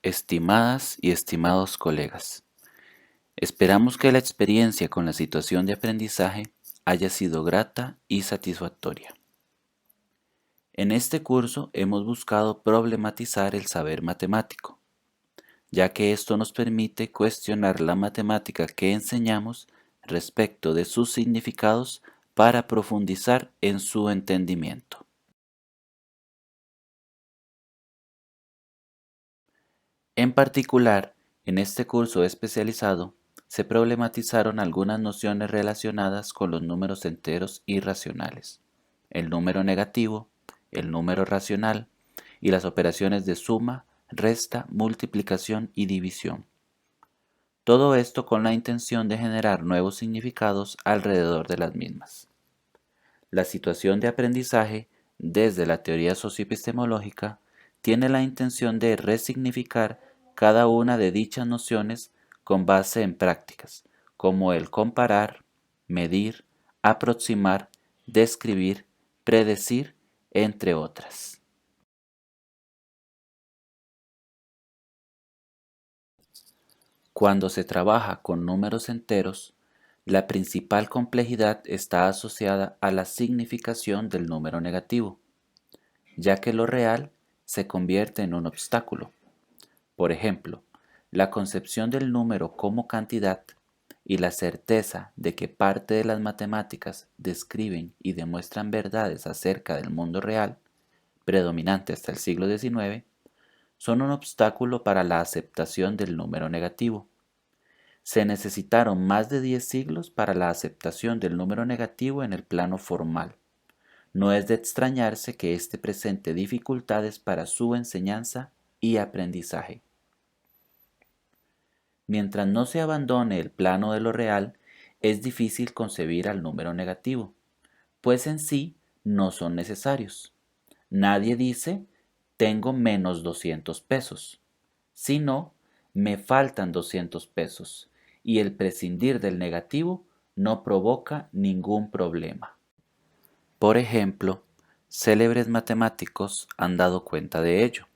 Estimadas y estimados colegas, esperamos que la experiencia con la situación de aprendizaje haya sido grata y satisfactoria. En este curso hemos buscado problematizar el saber matemático, ya que esto nos permite cuestionar la matemática que enseñamos respecto de sus significados para profundizar en su entendimiento. En particular, en este curso especializado, se problematizaron algunas nociones relacionadas con los números enteros irracionales, el número negativo, el número racional y las operaciones de suma, resta, multiplicación y división. Todo esto con la intención de generar nuevos significados alrededor de las mismas. La situación de aprendizaje, desde la teoría socioepistemológica, tiene la intención de resignificar cada una de dichas nociones con base en prácticas, como el comparar, medir, aproximar, describir, predecir, entre otras. Cuando se trabaja con números enteros, la principal complejidad está asociada a la significación del número negativo, ya que lo real se convierte en un obstáculo. Por ejemplo, la concepción del número como cantidad y la certeza de que parte de las matemáticas describen y demuestran verdades acerca del mundo real, predominante hasta el siglo XIX, son un obstáculo para la aceptación del número negativo. Se necesitaron más de 10 siglos para la aceptación del número negativo en el plano formal. No es de extrañarse que éste presente dificultades para su enseñanza y aprendizaje. Mientras no se abandone el plano de lo real, es difícil concebir al número negativo, pues en sí no son necesarios. Nadie dice, tengo menos 200 pesos, sino, me faltan 200 pesos, y el prescindir del negativo no provoca ningún problema. Por ejemplo, célebres matemáticos han dado cuenta de ello.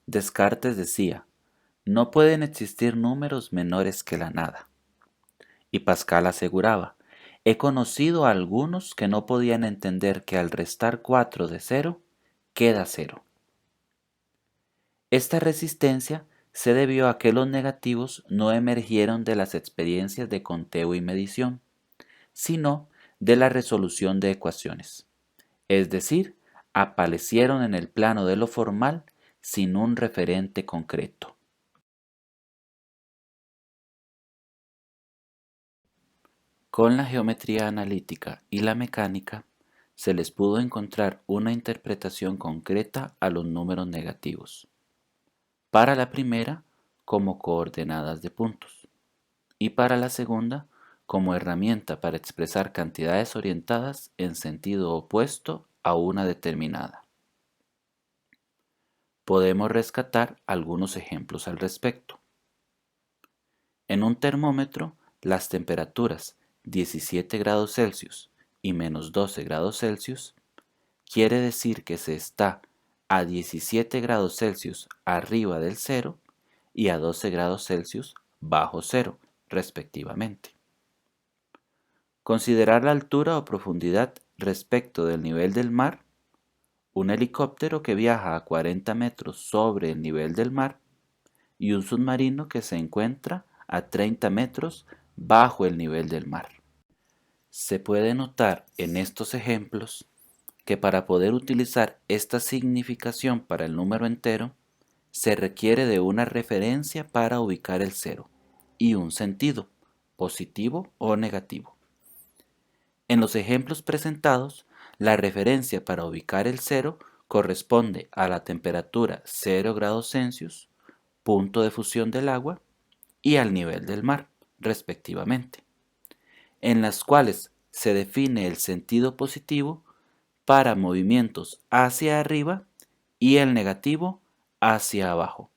Descartes decía, no pueden existir números menores que la nada. Y Pascal aseguraba, he conocido a algunos que no podían entender que al restar 4 de 0, queda 0. Esta resistencia se debió a que los negativos no emergieron de las experiencias de conteo y medición, sino de la resolución de ecuaciones, es decir, aparecieron en el plano de lo formal sin un referente concreto. Con la geometría analítica y la mecánica, se les pudo encontrar una interpretación concreta a los números negativos. Para la primera, como coordenadas de puntos, y para la segunda, como herramienta para expresar cantidades orientadas en sentido opuesto a una determinada. Podemos rescatar algunos ejemplos al respecto. En un termómetro, las temperaturas 17 grados Celsius y menos 12 grados Celsius quiere decir que se está a 17 grados Celsius arriba del cero y a 12 grados Celsius bajo cero, respectivamente. Considerar la altura o profundidad respecto del nivel del mar. Un helicóptero que viaja a 40 metros sobre el nivel del mar y un submarino que se encuentra a 30 metros bajo el nivel del mar. Se puede notar en estos ejemplos que para poder utilizar esta significación para el número entero, se requiere de una referencia para ubicar el cero y un sentido, positivo o negativo. En los ejemplos presentados, la referencia para ubicar el cero corresponde a la temperatura 0 grados Celsius, punto de fusión del agua, y al nivel del mar, respectivamente, en las cuales se define el sentido positivo para movimientos hacia arriba y el negativo hacia abajo.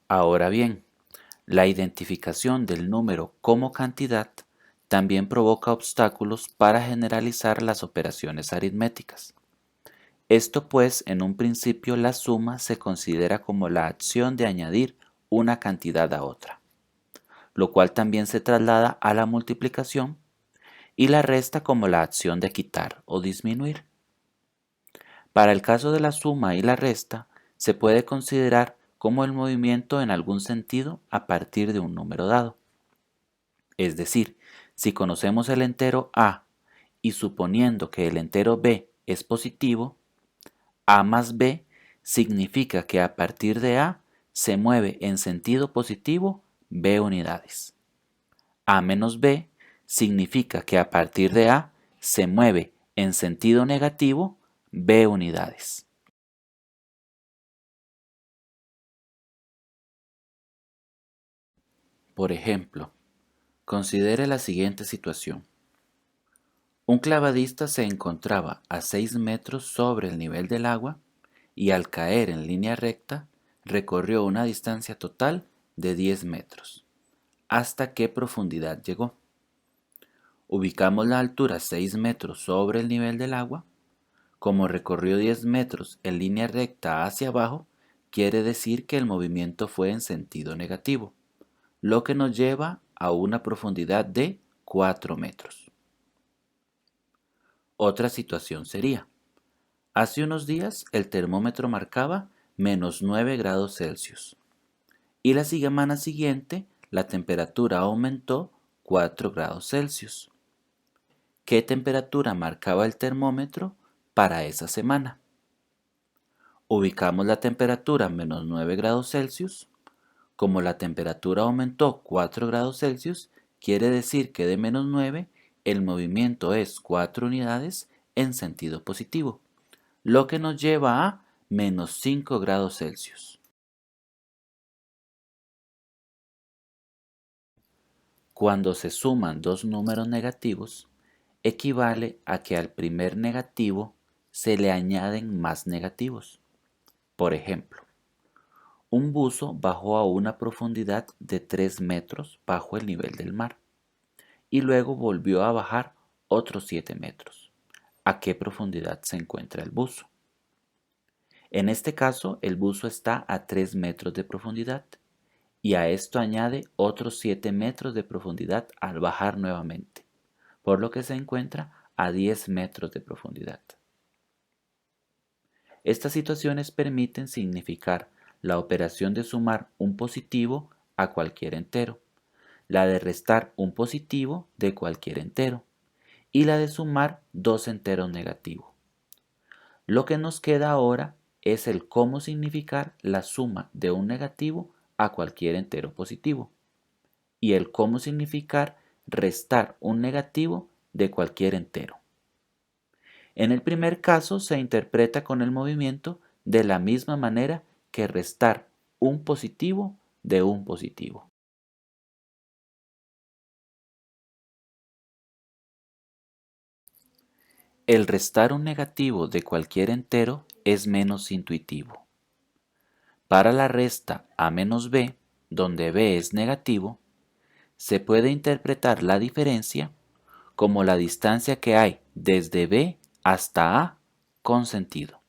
Ahora bien, la identificación del número como cantidad también provoca obstáculos para generalizar las operaciones aritméticas. Esto pues, en un principio la suma se considera como la acción de añadir una cantidad a otra, lo cual también se traslada a la multiplicación, y la resta como la acción de quitar o disminuir. Para el caso de la suma y la resta, se puede considerar como el movimiento en algún sentido a partir de un número dado. Es decir, si conocemos el entero a y suponiendo que el entero b es positivo, a más b significa que a partir de a se mueve en sentido positivo b unidades. A menos b significa que a partir de a se mueve en sentido negativo b unidades. Por ejemplo, considere la siguiente situación. Un clavadista se encontraba a 6 metros sobre el nivel del agua y al caer en línea recta recorrió una distancia total de 10 metros. ¿Hasta qué profundidad llegó? Ubicamos la altura 6 metros sobre el nivel del agua. Como recorrió 10 metros en línea recta hacia abajo, quiere decir que el movimiento fue en sentido negativo, lo que nos lleva a una profundidad de 4 metros. Otra situación sería, hace unos días el termómetro marcaba menos 9 grados Celsius y la semana siguiente la temperatura aumentó 4 grados Celsius. ¿Qué temperatura marcaba el termómetro para esa semana? Ubicamos la temperatura menos 9 grados Celsius. Como la temperatura aumentó 4 grados Celsius, quiere decir que de menos 9 el movimiento es 4 unidades en sentido positivo, lo que nos lleva a menos 5 grados Celsius. Cuando se suman dos números negativos, equivale a que al primer negativo se le añaden más negativos. Por ejemplo, un buzo bajó a una profundidad de 3 metros bajo el nivel del mar y luego volvió a bajar otros 7 metros. ¿A qué profundidad se encuentra el buzo? En este caso, el buzo está a 3 metros de profundidad y a esto añade otros 7 metros de profundidad al bajar nuevamente, por lo que se encuentra a 10 metros de profundidad. Estas situaciones permiten significar la operación de sumar un positivo a cualquier entero, la de restar un positivo de cualquier entero y la de sumar dos enteros negativos. Lo que nos queda ahora es el cómo significar la suma de un negativo a cualquier entero positivo y el cómo significar restar un negativo de cualquier entero. En el primer caso se interpreta con el movimiento de la misma manera que restar un positivo de un positivo. El restar un negativo de cualquier entero es menos intuitivo. Para la resta a menos b, donde b es negativo, se puede interpretar la diferencia como la distancia que hay desde b hasta a con sentido.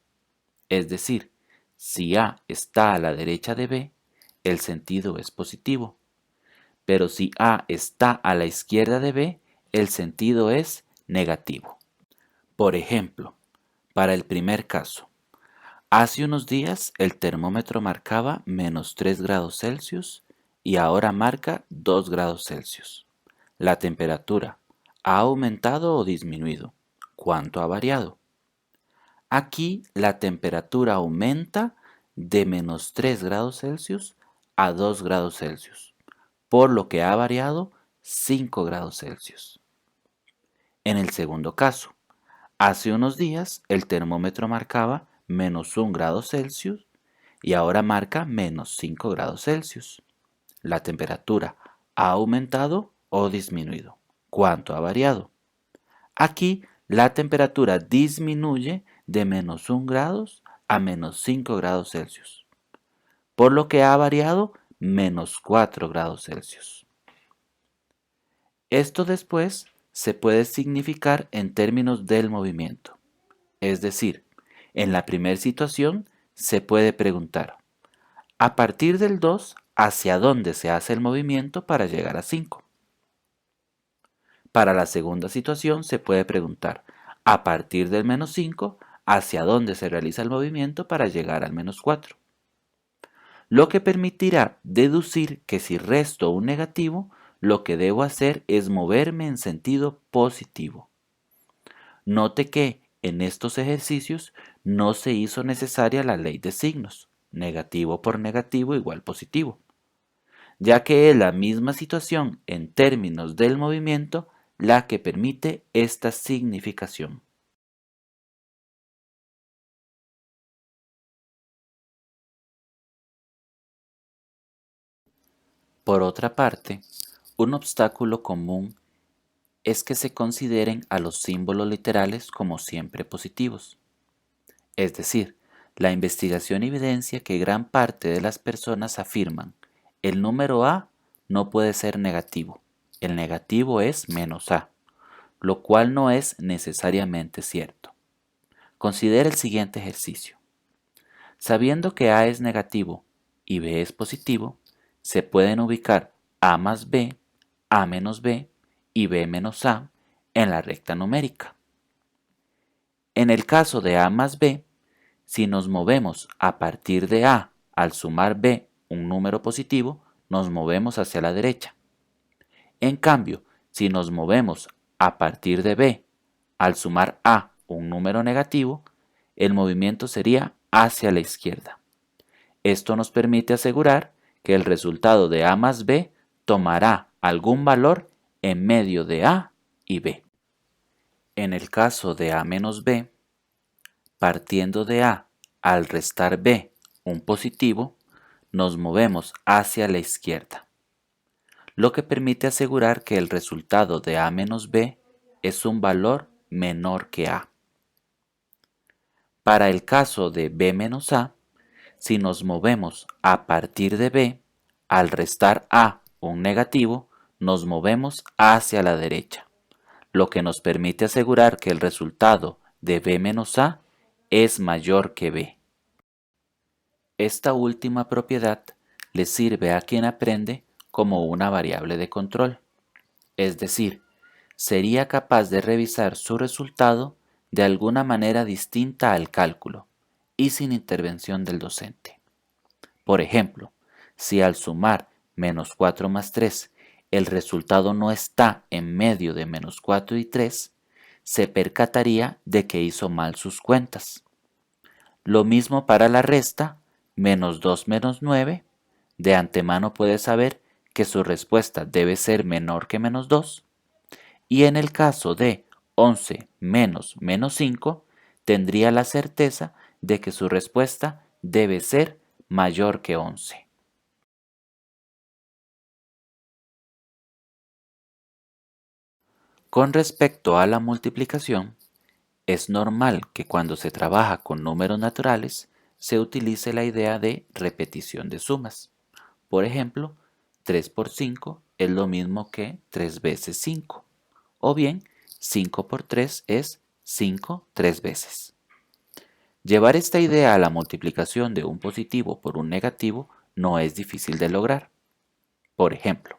Es decir, si a está a la derecha de b, el sentido es positivo. Pero si a está a la izquierda de b, el sentido es negativo. Por ejemplo, para el primer caso, hace unos días el termómetro marcaba menos 3 grados Celsius y ahora marca 2 grados Celsius. La temperatura, ¿ha aumentado o disminuido? ¿Cuánto ha variado? Aquí la temperatura aumenta de menos 3 grados Celsius a 2 grados Celsius, por lo que ha variado 5 grados Celsius. En el segundo caso, hace unos días el termómetro marcaba menos 1 grado Celsius y ahora marca menos 5 grados Celsius. La temperatura ha aumentado o disminuido. ¿Cuánto ha variado? Aquí la temperatura disminuye de menos 1 grados a menos 5 grados Celsius, por lo que ha variado menos 4 grados Celsius. Esto después se puede significar en términos del movimiento. Es decir, en la primera situación se puede preguntar, a partir del 2, ¿hacia dónde se hace el movimiento para llegar a 5? Para la segunda situación se puede preguntar, a partir del menos 5, ¿hacia dónde se realiza el movimiento para llegar al menos 4? Lo que permitirá deducir que si resto un negativo, lo que debo hacer es moverme en sentido positivo. Note que en estos ejercicios no se hizo necesaria la ley de signos, negativo por negativo igual positivo, ya que es la misma situación en términos del movimiento la que permite esta significación. Por otra parte, un obstáculo común es que se consideren a los símbolos literales como siempre positivos. Es decir, la investigación evidencia que gran parte de las personas afirman el número A no puede ser negativo, el negativo es menos A, lo cual no es necesariamente cierto. Considera el siguiente ejercicio. Sabiendo que A es negativo y B es positivo, se pueden ubicar A más B, A menos B y B menos A en la recta numérica. En el caso de A más B, si nos movemos a partir de A al sumar B un número positivo, nos movemos hacia la derecha. En cambio, si nos movemos a partir de B al sumar A un número negativo, el movimiento sería hacia la izquierda. Esto nos permite asegurar que el resultado de A más B tomará algún valor en medio de A y B. En el caso de A menos B, partiendo de A al restar B un positivo, nos movemos hacia la izquierda, lo que permite asegurar que el resultado de A menos B es un valor menor que A. Para el caso de B menos A, si nos movemos a partir de B, al restar A un negativo, nos movemos hacia la derecha, lo que nos permite asegurar que el resultado de B menos A es mayor que B. Esta última propiedad le sirve a quien aprende como una variable de control, es decir, sería capaz de revisar su resultado de alguna manera distinta al cálculo y sin intervención del docente. Por ejemplo, si al sumar menos 4 más 3 el resultado no está en medio de menos 4 y 3, se percataría de que hizo mal sus cuentas. Lo mismo para la resta, menos 2 menos 9, de antemano puede saber que su respuesta debe ser menor que menos 2, y en el caso de 11 menos menos 5, tendría la certeza de que su respuesta debe ser mayor que 11. Con respecto a la multiplicación, es normal que cuando se trabaja con números naturales se utilice la idea de repetición de sumas. Por ejemplo, 3 por 5 es lo mismo que 3 veces 5. O bien, 5 por 3 es 5 tres veces. Llevar esta idea a la multiplicación de un positivo por un negativo no es difícil de lograr. Por ejemplo,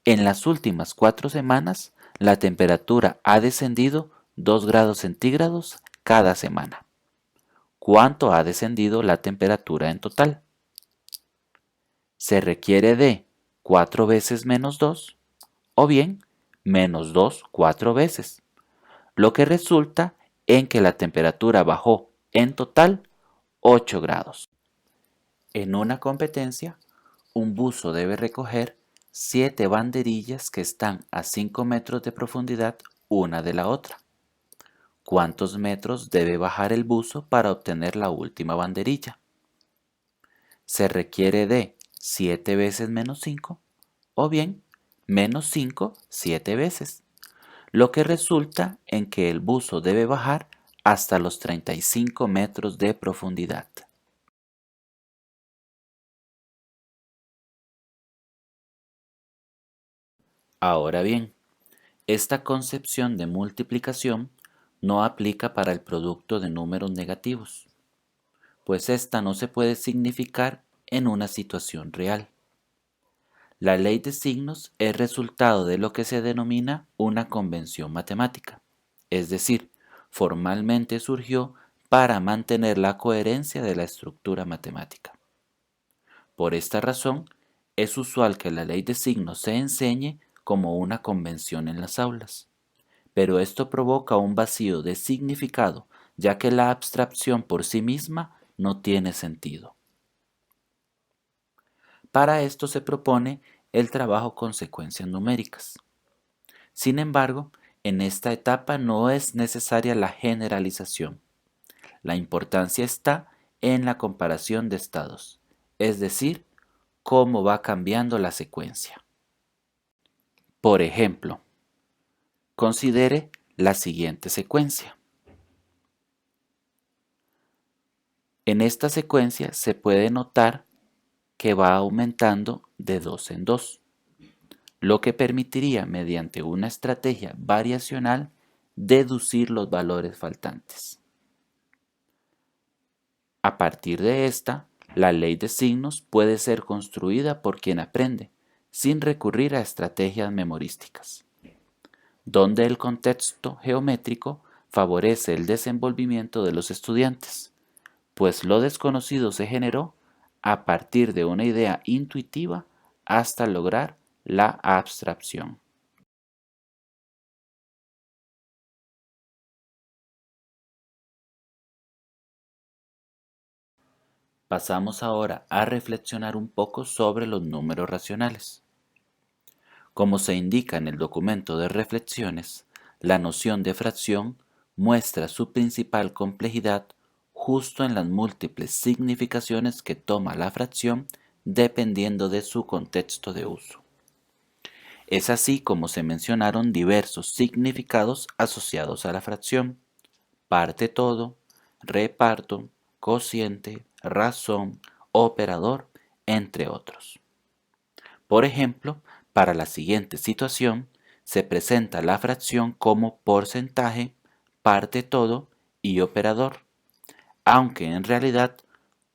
en las últimas 4 semanas, la temperatura ha descendido 2 grados centígrados cada semana. ¿Cuánto ha descendido la temperatura en total? Se requiere de 4 veces menos 2 o bien menos 2 4 veces, lo que resulta en que la temperatura bajó en total 8 grados. En una competencia, un buzo debe recoger 7 banderillas que están a 5 metros de profundidad una de la otra. ¿Cuántos metros debe bajar el buzo para obtener la última banderilla? Se requiere de 7 veces menos 5 o bien menos 5 7 veces, lo que resulta en que el buzo debe bajar hasta los 35 metros de profundidad. Ahora bien, esta concepción de multiplicación no aplica para el producto de números negativos, pues esta no se puede significar en una situación real. La ley de signos es resultado de lo que se denomina una convención matemática, es decir, formalmente surgió para mantener la coherencia de la estructura matemática. Por esta razón, es usual que la ley de signos se enseñe como una convención en las aulas, pero esto provoca un vacío de significado, ya que la abstracción por sí misma no tiene sentido. Para esto se propone el trabajo con secuencias numéricas. Sin embargo, en esta etapa no es necesaria la generalización. La importancia está en la comparación de estados, es decir, cómo va cambiando la secuencia. Por ejemplo, considere la siguiente secuencia. En esta secuencia se puede notar que va aumentando de 2 en 2, lo que permitiría, mediante una estrategia variacional, deducir los valores faltantes. A partir de esta, la ley de signos puede ser construida por quien aprende, sin recurrir a estrategias memorísticas, donde el contexto geométrico favorece el desenvolvimiento de los estudiantes, pues lo desconocido se generó a partir de una idea intuitiva hasta lograr la abstracción. Pasamos ahora a reflexionar un poco sobre los números racionales. Como se indica en el documento de reflexiones, la noción de fracción muestra su principal complejidad justo en las múltiples significaciones que toma la fracción dependiendo de su contexto de uso. Es así como se mencionaron diversos significados asociados a la fracción: parte todo, reparto, cociente, razón, operador, entre otros. Por ejemplo, para la siguiente situación, se presenta la fracción como porcentaje, parte todo y operador, aunque en realidad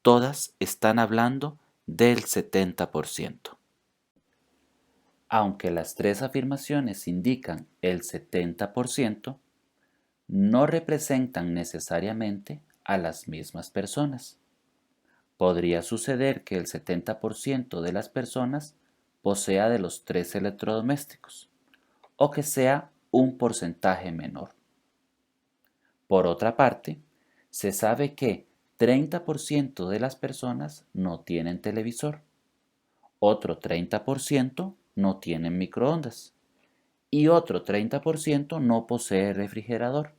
todas están hablando del 70%. Aunque las tres afirmaciones indican el 70%, no representan necesariamente a las mismas personas. Podría suceder que el 70% de las personas posea de los tres electrodomésticos, o que sea un porcentaje menor. Por otra parte, se sabe que 30% de las personas no tienen televisor, otro 30% no tienen microondas y otro 30% no posee refrigerador.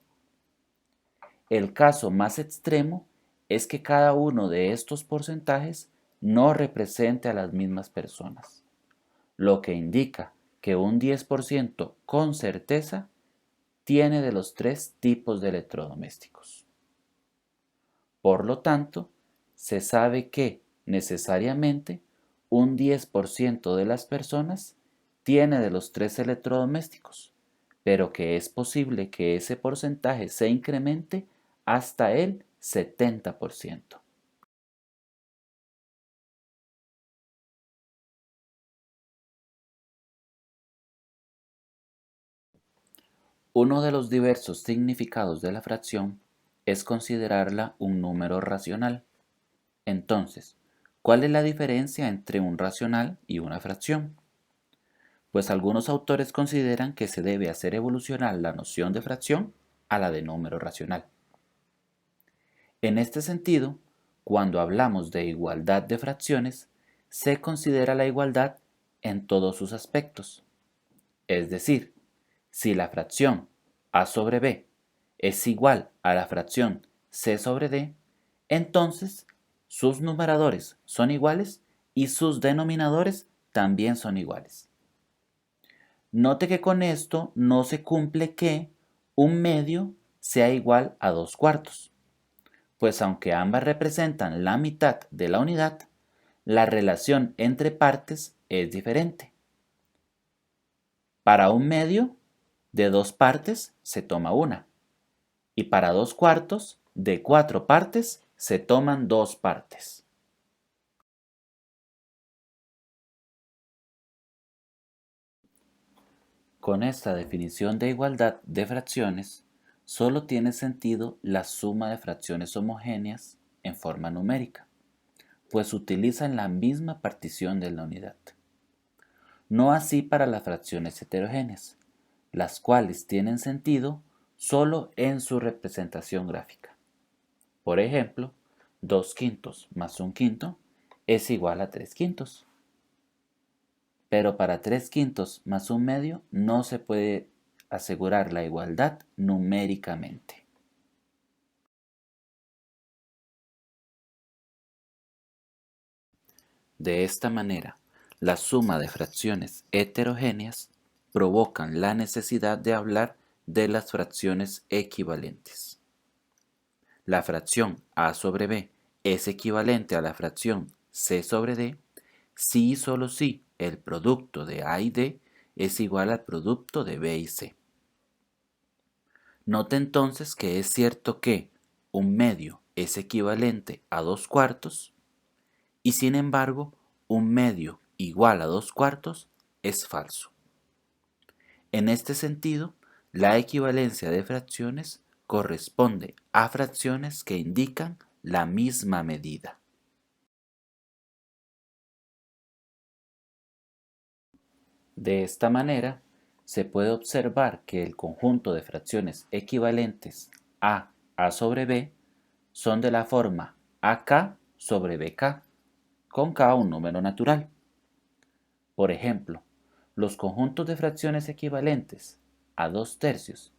El caso más extremo es que cada uno de estos porcentajes no represente a las mismas personas, lo que indica que un 10% con certeza tiene de los tres tipos de electrodomésticos. Por lo tanto, se sabe que necesariamente un 10% de las personas tiene de los tres electrodomésticos, pero que es posible que ese porcentaje se incremente hasta el 70%. Uno de los diversos significados de la fracción es considerarla un número racional. Entonces, ¿cuál es la diferencia entre un racional y una fracción? Pues algunos autores consideran que se debe hacer evolucionar la noción de fracción a la de número racional. En este sentido, cuando hablamos de igualdad de fracciones, se considera la igualdad en todos sus aspectos. Es decir, si la fracción a sobre b es igual a la fracción c sobre d, entonces sus numeradores son iguales y sus denominadores también son iguales. Note que con esto no se cumple que un medio sea igual a 2/4, pues aunque ambas representan la mitad de la unidad, la relación entre partes es diferente. Para un medio de 2 partes se toma una. Y para 2 cuartos de 4 partes se toman 2 partes. Con esta definición de igualdad de fracciones, solo tiene sentido la suma de fracciones homogéneas en forma numérica, pues utilizan la misma partición de la unidad. No así para las fracciones heterogéneas, las cuales tienen sentido solo en su representación gráfica. Por ejemplo, 2 quintos más 1 quinto es igual a 3 quintos. Pero para 3 quintos más 1 medio no se puede asegurar la igualdad numéricamente. De esta manera, la suma de fracciones heterogéneas provocan la necesidad de hablar de las fracciones equivalentes. La fracción a sobre b es equivalente a la fracción c sobre d si y solo si el producto de a y d es igual al producto de b y c. Note entonces que es cierto que un medio es equivalente a 2 cuartos y sin embargo un medio igual a 2 cuartos es falso. En este sentido, la equivalencia de fracciones corresponde a fracciones que indican la misma medida. De esta manera, se puede observar que el conjunto de fracciones equivalentes a sobre b son de la forma AK sobre BK, con K un número natural. Por ejemplo, los conjuntos de fracciones equivalentes a 2 tercios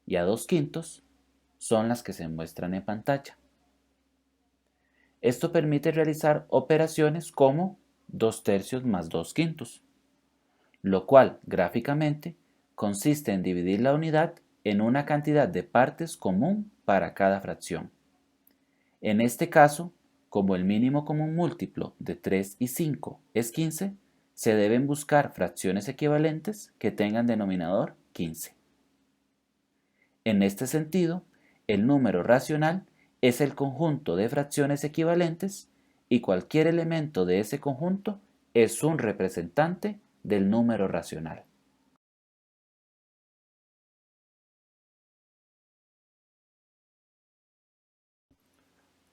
y a 2 quintos son las que se muestran en pantalla. Esto permite realizar operaciones como 2 tercios más 2 quintos, lo cual gráficamente consiste en dividir la unidad en una cantidad de partes común para cada fracción. En este caso, como el mínimo común múltiplo de 3 y 5 es 15, se deben buscar fracciones equivalentes que tengan denominador 15. En este sentido, el número racional es el conjunto de fracciones equivalentes y cualquier elemento de ese conjunto es un representante del número racional.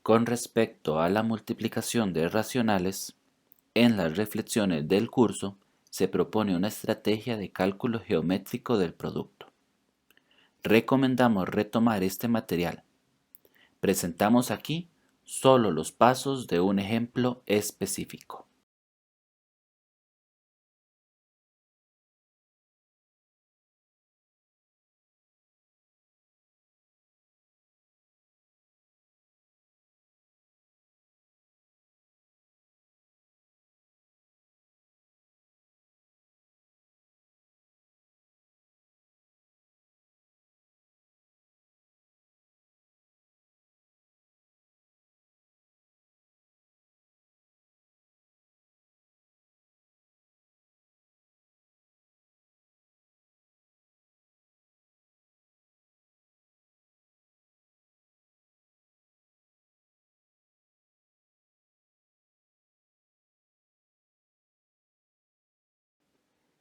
Con respecto a la multiplicación de racionales, en las reflexiones del curso se propone una estrategia de cálculo geométrico del producto. Recomendamos retomar este material. Presentamos aquí solo los pasos de un ejemplo específico.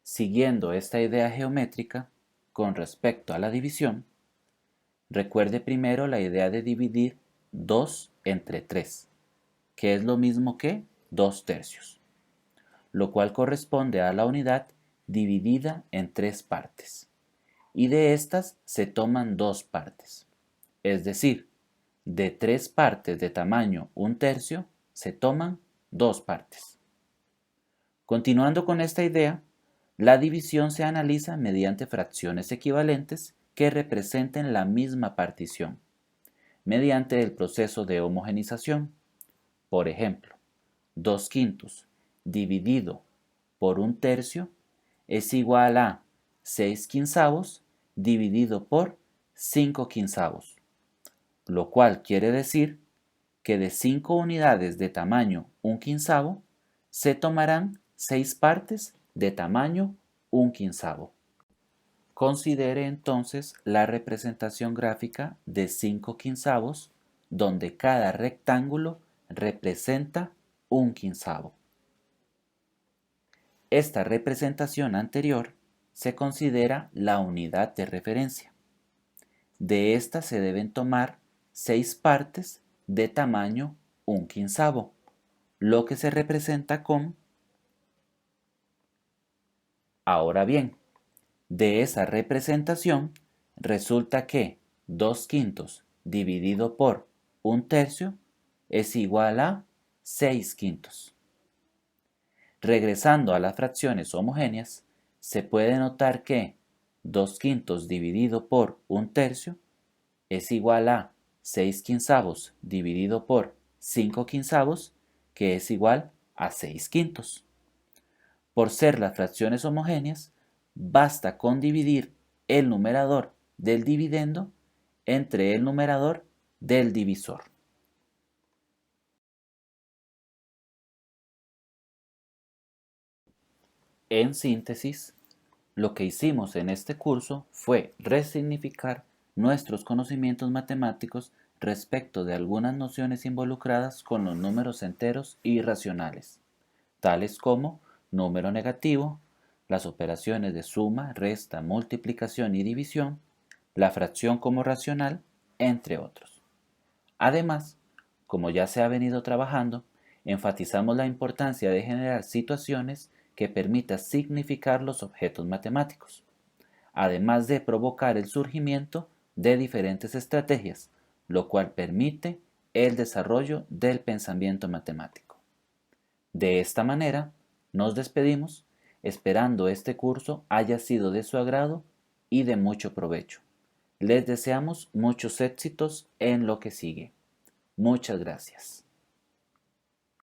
Siguiendo esta idea geométrica, con respecto a la división, recuerde primero la idea de dividir 2 entre 3, que es lo mismo que 2 tercios, lo cual corresponde a la unidad dividida en 3 partes, y de estas se toman 2 partes, es decir, de 3 partes de tamaño 1 tercio se toman 2 partes. Continuando con esta idea, la división se analiza mediante fracciones equivalentes que representen la misma partición, mediante el proceso de homogenización. Por ejemplo, 2 quintos dividido por 1 tercio es igual a 6 quinzavos dividido por 5 quinzavos, lo cual quiere decir que de 5 unidades de tamaño 1 quinzavo se tomarán 6 partes de tamaño 1 quinzavo. Considere entonces la representación gráfica de 5/15, donde cada rectángulo representa un quinzavo. Esta representación anterior se considera la unidad de referencia. De esta se deben tomar 6 partes de tamaño un quinzavo, lo que se representa con. Ahora bien, de esa representación resulta que 2/5 dividido por 1/3 es igual a 6/5. Regresando a las fracciones homogéneas, se puede notar que 2/5 dividido por 1/3 es igual a 6/15 dividido por 5/15, que es igual a 6/5. Por ser las fracciones homogéneas, basta con dividir el numerador del dividendo entre el numerador del divisor. En síntesis, lo que hicimos en este curso fue resignificar nuestros conocimientos matemáticos respecto de algunas nociones involucradas con los números enteros y racionales, tales como número negativo, las operaciones de suma, resta, multiplicación y división, la fracción como racional, entre otros. Además, como ya se ha venido trabajando, enfatizamos la importancia de generar situaciones que permitan significar los objetos matemáticos, además de provocar el surgimiento de diferentes estrategias, lo cual permite el desarrollo del pensamiento matemático. De esta manera, nos despedimos, esperando este curso haya sido de su agrado y de mucho provecho. Les deseamos muchos éxitos en lo que sigue. Muchas gracias.